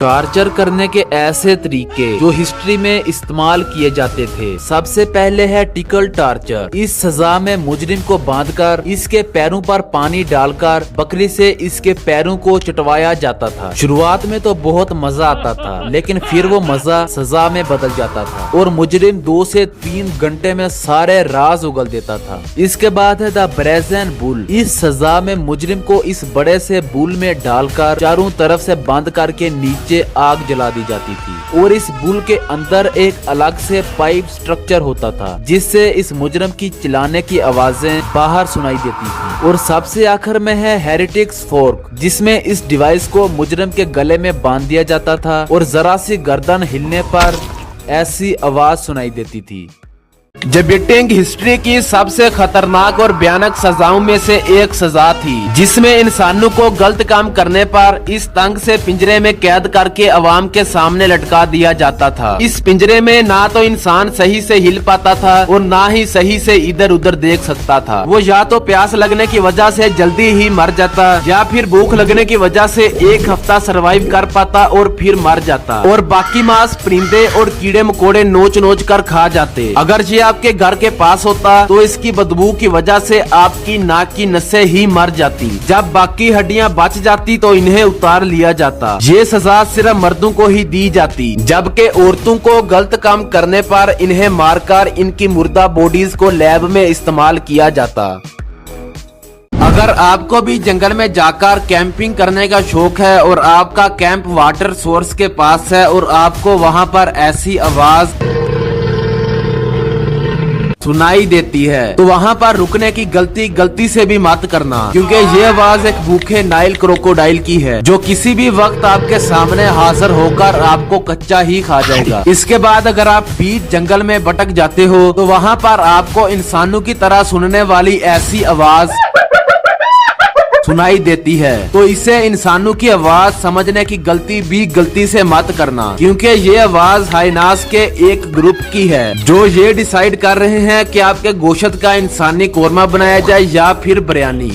Torture करने के ऐसे तरीके जो हिस्ट्री में इस्तेमाल किए जाते थे। सबसे पहले है टिकल टॉर्चर। इस सजा में मुजरिम को बांधकर इसके पैरों पर पानी डालकर बकरी से इसके पैरों को चटवाया जाता था। शुरुआत में तो बहुत मजा आता था, लेकिन फिर वो मजा सजा में बदल जाता था और मुजरिम 2 से 3 घंटे में सारे राज उगल देता था। इसके बाद है द ब्रेजन बुल। इस सजा में मुजरिम को इस बड़े से बुल में डालकर चारों तरफ से बंद करके नीचे आग जला दी जाती थी और इस बुल के अंदर एक अलग से पाइप स्ट्रक्चर होता था जिससे इस मुजरिम की चिल्लाने की आवाजें बाहर सुनाई देती थी। और सबसे आखिर में है हेरेटिक्स फोर्क, जिसमें इस डिवाइस को मुजरिम के गले में बांध दिया जाता था और जरा सी गर्दन हिलने पर ऐसी आवाज सुनाई देती थी। जिबेटिंग हिस्ट्री की सबसे खतरनाक और भयानक सजाओं में से एक सजा थी, जिसमें इंसानों को गलत काम करने पर इस तंग से पिंजरे में कैद करके अवाम के सामने लटका दिया जाता था। इस पिंजरे में ना तो इंसान सही से हिल पाता था और ना ही सही से इधर उधर देख सकता था। वो या तो प्यास लगने की वजह से जल्दी ही मर जाता या फिर भूख लगने की वजह से 1 हफ्ता सरवाइव कर पाता और फिर मर जाता, और बाकी मांस परिंदे और कीड़े मकोड़े नोच नोच कर खा जाते। अगर ये आपके घर के पास होता तो इसकी बदबू की वजह से आपकी नाक की नसें ही मर जाती। जब बाकी हड्डियां बच जाती तो इन्हें उतार लिया जाता। ये सजा सिर्फ मर्दों को ही दी जाती, जबकि औरतों को गलत काम करने पर इन्हें मारकर इनकी मुर्दा बॉडीज को लैब में इस्तेमाल किया जाता। अगर आपको भी जंगल में जाकर कैंपिंग करने का शौक है और आपका कैंप वाटर सोर्स के पास है और आपको वहां पर ऐसी आवाज सुनाई देती है, तो वहाँ पर रुकने की गलती से भी मत करना, क्योंकि ये आवाज एक भूखे नाइल क्रोकोडाइल की है जो किसी भी वक्त आपके सामने हाजिर होकर आपको कच्चा ही खा जाएगा। इसके बाद अगर आप बीच जंगल में भटक जाते हो तो वहाँ पर आपको इंसानों की तरह सुनने वाली ऐसी आवाज सुनाई देती है, तो इसे इंसानों की आवाज समझने की गलती से मत करना, क्योंकि ये आवाज हाइनास के एक ग्रुप की है जो ये डिसाइड कर रहे हैं कि आपके गोश्त का इंसानी कोरमा बनाया जाए या फिर बिरयानी।